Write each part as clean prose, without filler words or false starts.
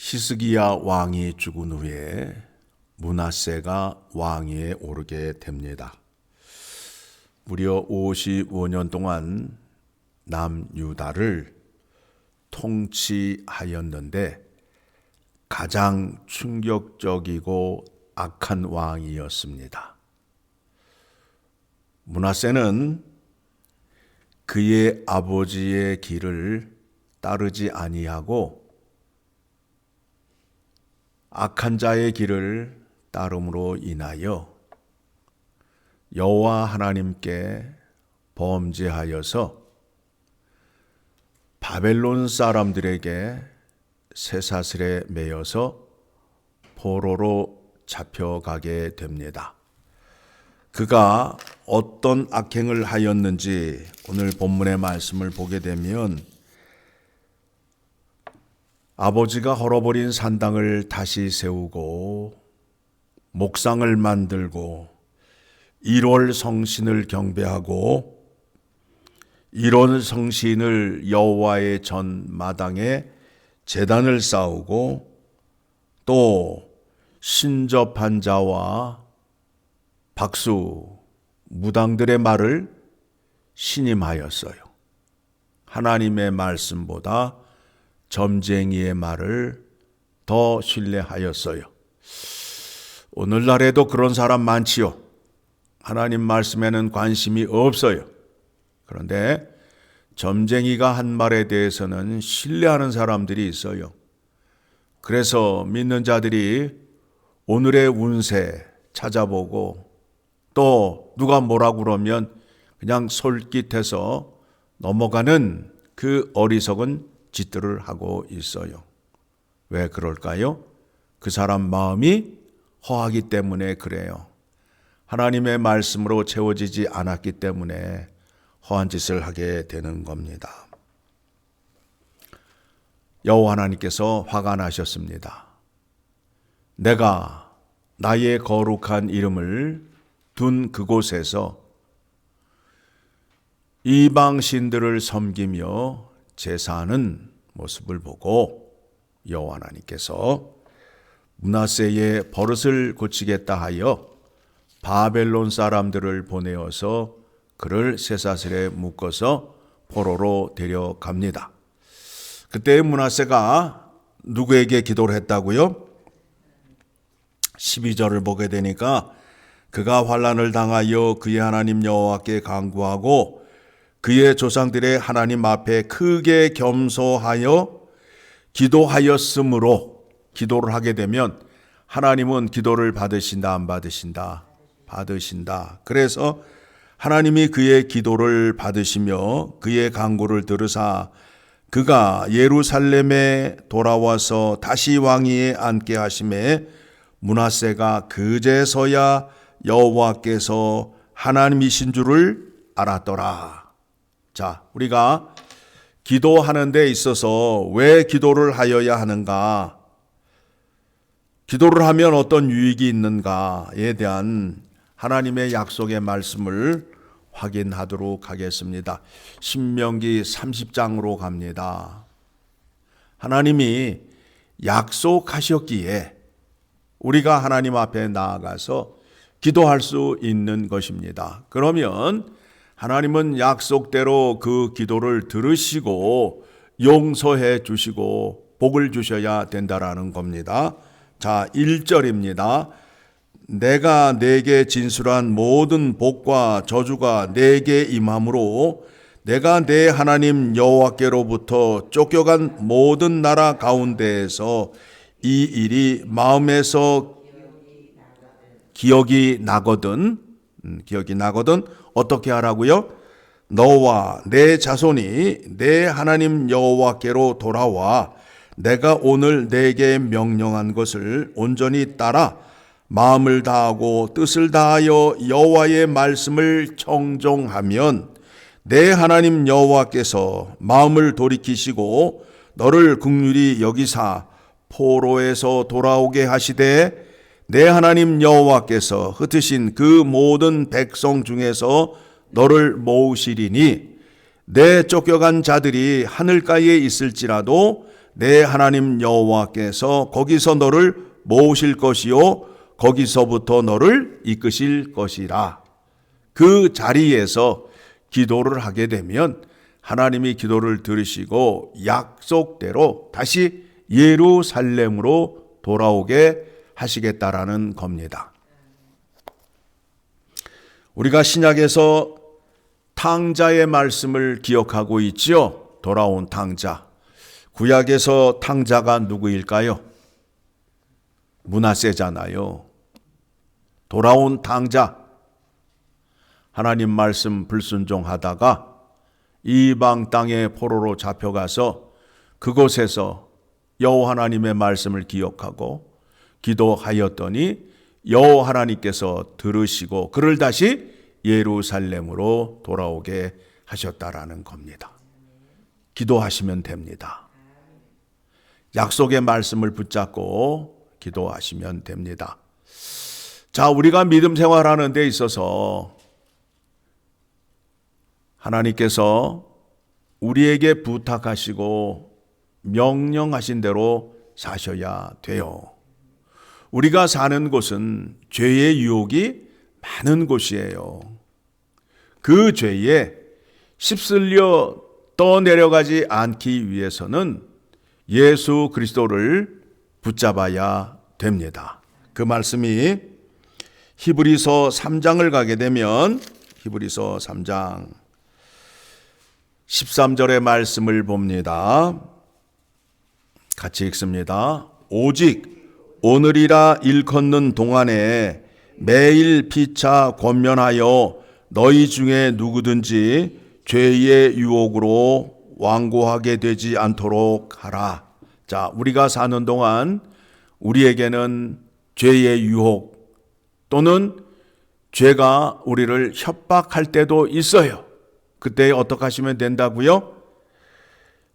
히스기야 왕이 죽은 후에 므낫세가 왕위에 오르게 됩니다. 무려 55년 동안 남유다를 통치하였는데 가장 충격적이고 악한 왕이었습니다. 므낫세는 그의 아버지의 길을 따르지 아니하고 악한 자의 길을 따름으로 인하여 여호와 하나님께 범죄하여서 바벨론 사람들에게 쇠사슬에 매여서 포로로 잡혀가게 됩니다. 그가 어떤 악행을 하였는지 오늘 본문의 말씀을 보게 되면 아버지가 헐어버린 산당을 다시 세우고 목상을 만들고 1월 성신을 경배하고 1월 성신을 여호와의 전 마당에 제단을 쌓고 또 신접한 자와 박수, 무당들의 말을 신임하였어요. 하나님의 말씀보다 점쟁이의 말을 더 신뢰하였어요. 오늘날에도 그런 사람 많지요. 하나님 말씀에는 관심이 없어요. 그런데 점쟁이가 한 말에 대해서는 신뢰하는 사람들이 있어요. 그래서 믿는 자들이 오늘의 운세 찾아보고 또 누가 뭐라고 그러면 그냥 솔깃해서 넘어가는 그 어리석은 짓들을 하고 있어요. 왜 그럴까요? 그 사람 마음이 허하기 때문에 그래요. 하나님의 말씀으로 채워지지 않았기 때문에 허한 짓을 하게 되는 겁니다. 여호와 하나님께서 화가 나셨습니다. 내가 나의 거룩한 이름을 둔 그곳에서 이방 신들을 섬기며 제사하는 모습을 보고 여호와 하나님께서 므낫세의 버릇을 고치겠다 하여 바벨론 사람들을 보내어서 그를 쇠사슬에 묶어서 포로로 데려갑니다. 그때 므낫세가 누구에게 기도를 했다고요? 12절을 보게 되니까 그가 환난을 당하여 그의 하나님 여호와께 간구하고 그의 조상들의 하나님 앞에 크게 겸손하여 기도하였으므로, 기도를 하게 되면 하나님은 기도를 받으신다 안 받으신다? 받으신다. 그래서 하나님이 그의 기도를 받으시며 그의 간구를 들으사 그가 예루살렘에 돌아와서 다시 왕위에 앉게 하심에 므낫세가 그제서야 여호와께서 하나님이신 줄을 알았더라. 자, 우리가 기도하는 데 있어서 왜 기도를 하여야 하는가? 기도를 하면 어떤 유익이 있는가에 대한 하나님의 약속의 말씀을 확인하도록 하겠습니다. 신명기 30장으로 갑니다. 하나님이 약속하셨기에 우리가 하나님 앞에 나아가서 기도할 수 있는 것입니다. 그러면 하나님은 약속대로 그 기도를 들으시고 용서해 주시고 복을 주셔야 된다라는 겁니다. 자, 1절입니다. 내가 내게 진술한 모든 복과 저주가 내게 임함으로 내가 내 하나님 여호와께로부터 쫓겨간 모든 나라 가운데에서 이 일이 마음에서 기억이 나거든 어떻게 하라고요? 너와 내 자손이 내 하나님 여호와께로 돌아와 내가 오늘 내게 명령한 것을 온전히 따라 마음을 다하고 뜻을 다하여 여호와의 말씀을 청종하면 내 하나님 여호와께서 마음을 돌이키시고 너를 긍휼히 여기사 포로에서 돌아오게 하시되 내 하나님 여호와께서 흩으신 그 모든 백성 중에서 너를 모으시리니 내 쫓겨간 자들이 하늘가에 있을지라도 내 하나님 여호와께서 거기서 너를 모으실 것이요 거기서부터 너를 이끄실 것이라. 그 자리에서 기도를 하게 되면 하나님이 기도를 들으시고 약속대로 다시 예루살렘으로 돌아오게 하시겠다라는 겁니다. 우리가 신약에서 탕자의 말씀을 기억하고 있지요. 돌아온 탕자. 구약에서 탕자가 누구일까요? 므낫세잖아요. 돌아온 탕자. 하나님 말씀 불순종하다가 이방 땅의 포로로 잡혀가서 그곳에서 여호와 하나님의 말씀을 기억하고 기도하였더니 여호와 하나님께서 들으시고 그를 다시 예루살렘으로 돌아오게 하셨다라는 겁니다. 기도하시면 됩니다. 약속의 말씀을 붙잡고 기도하시면 됩니다. 자, 우리가 믿음 생활하는 데 있어서 하나님께서 우리에게 부탁하시고 명령하신 대로 사셔야 돼요. 우리가 사는 곳은 죄의 유혹이 많은 곳이에요. 그 죄에 휩쓸려 떠내려가지 않기 위해서는 예수 그리스도를 붙잡아야 됩니다. 그 말씀이 히브리서 3장을 가게 되면 히브리서 3장 13절의 말씀을 봅니다. 같이 읽습니다. 오직 오늘이라 일컫는 동안에 매일 피차 권면하여 너희 중에 누구든지 죄의 유혹으로 완고하게 되지 않도록 하라. 자, 우리가 사는 동안 우리에게는 죄의 유혹 또는 죄가 우리를 협박할 때도 있어요. 그때 어떻게 하시면 된다고요?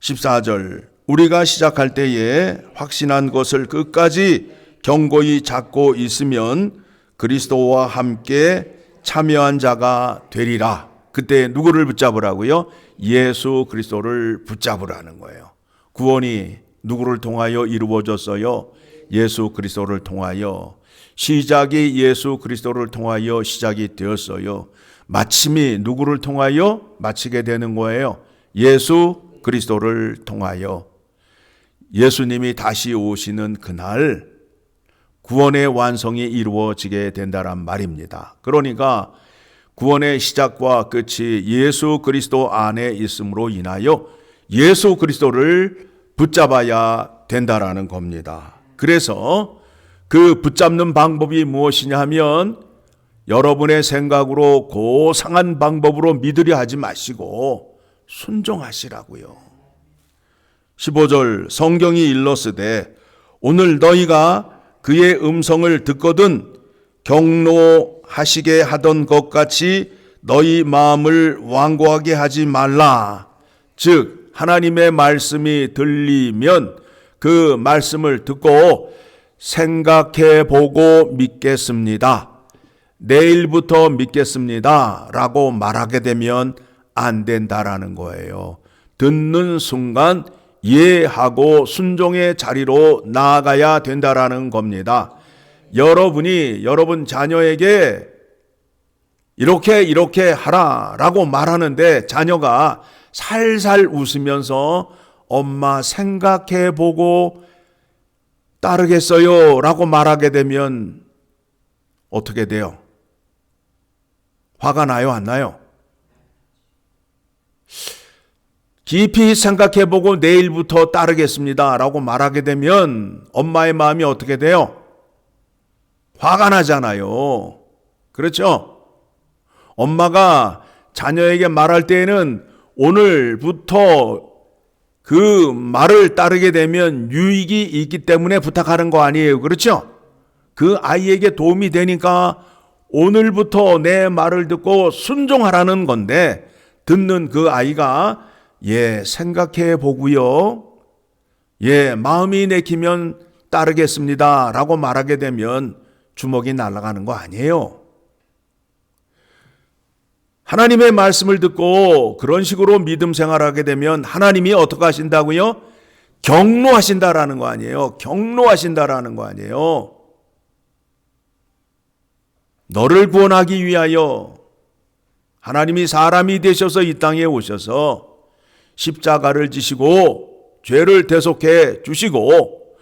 14절 우리가 시작할 때에 확신한 것을 끝까지 견고히 잡고 있으면 그리스도와 함께 참여한 자가 되리라. 그때 누구를 붙잡으라고요? 예수 그리스도를 붙잡으라는 거예요. 구원이 누구를 통하여 이루어졌어요? 예수 그리스도를 통하여. 시작이 예수 그리스도를 통하여 시작이 되었어요. 마침이 누구를 통하여 마치게 되는 거예요? 예수 그리스도를 통하여. 예수님이 다시 오시는 그날 구원의 완성이 이루어지게 된다란 말입니다. 그러니까 구원의 시작과 끝이 예수 그리스도 안에 있음으로 인하여 예수 그리스도를 붙잡아야 된다라는 겁니다. 그래서 그 붙잡는 방법이 무엇이냐 하면 여러분의 생각으로 고상한 방법으로 믿으려 하지 마시고 순종하시라고요. 15절 성경이 일렀으되 오늘 너희가 그의 음성을 듣거든 경노하시게 하던 것 같이 너희 마음을 완고하게 하지 말라. 즉 하나님의 말씀이 들리면 그 말씀을 듣고 생각해 보고 믿겠습니다. 내일부터 믿겠습니다 라고 말하게 되면 안 된다라는 거예요. 듣는 순간 이해하고 순종의 자리로 나아가야 된다라는 겁니다. 여러분이 여러분 자녀에게 이렇게 하라라고 말하는데 자녀가 살살 웃으면서 엄마 생각해 보고 따르겠어요 라고 말하게 되면 어떻게 돼요? 화가 나요? 안 나요? 깊이 생각해보고 내일부터 따르겠습니다 라고 말하게 되면 엄마의 마음이 어떻게 돼요? 화가 나잖아요. 그렇죠? 엄마가 자녀에게 말할 때에는 오늘부터 그 말을 따르게 되면 유익이 있기 때문에 부탁하는 거 아니에요. 그렇죠? 그 아이에게 도움이 되니까 오늘부터 내 말을 듣고 순종하라는 건데 듣는 그 아이가 생각해 보고요. 마음이 내키면 따르겠습니다 라고 말하게 되면 주먹이 날아가는 거 아니에요. 하나님의 말씀을 듣고 그런 식으로 믿음 생활하게 되면 하나님이 어떻게 하신다고요? 경노하신다라는 거 아니에요. 경노하신다라는 거 아니에요. 너를 구원하기 위하여 하나님이 사람이 되셔서 이 땅에 오셔서 십자가를 지시고 죄를 대속해 주시고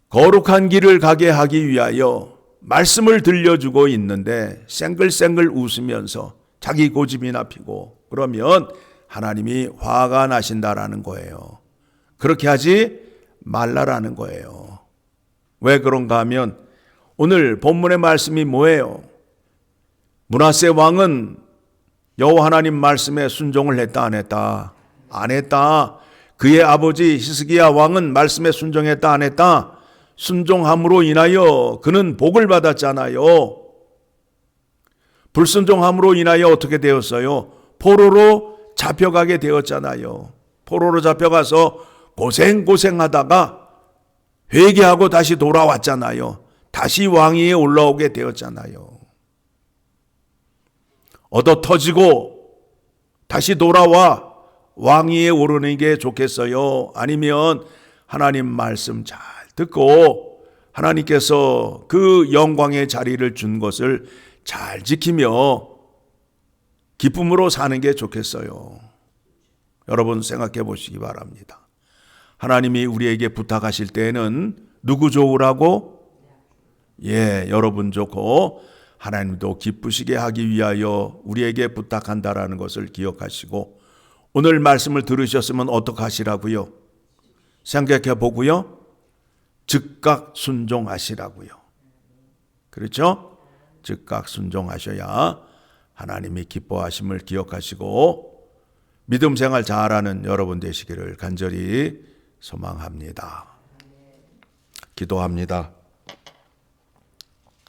거룩한 길을 가게 하기 위하여 말씀을 들려주고 있는데 생글생글 웃으면서 자기 고집이나 피고 그러면 하나님이 화가 나신다라는 거예요. 그렇게 하지 말라라는 거예요. 왜 그런가 하면 오늘 본문의 말씀이 뭐예요? 므낫세 왕은 여호와 하나님 말씀에 순종을 했다 안 했다? 안 했다. 그의 아버지 히스기야 왕은 말씀에 순종했다 안 했다? 순종함으로 인하여 그는 복을 받았잖아요. 불순종함으로 인하여 어떻게 되었어요? 포로로 잡혀가게 되었잖아요. 포로로 잡혀가서 고생하다가 회개하고 다시 돌아왔잖아요. 다시 왕위에 올라오게 되었잖아요. 얻어 터지고 다시 돌아와 왕위에 오르는 게 좋겠어요? 아니면 하나님 말씀 잘 듣고 하나님께서 그 영광의 자리를 준 것을 잘 지키며 기쁨으로 사는 게 좋겠어요? 여러분 생각해 보시기 바랍니다. 하나님이 우리에게 부탁하실 때에는 누구 좋으라고? 여러분 좋고 하나님도 기쁘시게 하기 위하여 우리에게 부탁한다라는 것을 기억하시고 오늘 말씀을 들으셨으면 어떻게 하시라고요? 생각해 보고요. 즉각 순종하시라고요. 그렇죠? 즉각 순종하셔야 하나님이 기뻐하심을 기억하시고 믿음 생활 잘하는 여러분 되시기를 간절히 소망합니다. 기도합니다.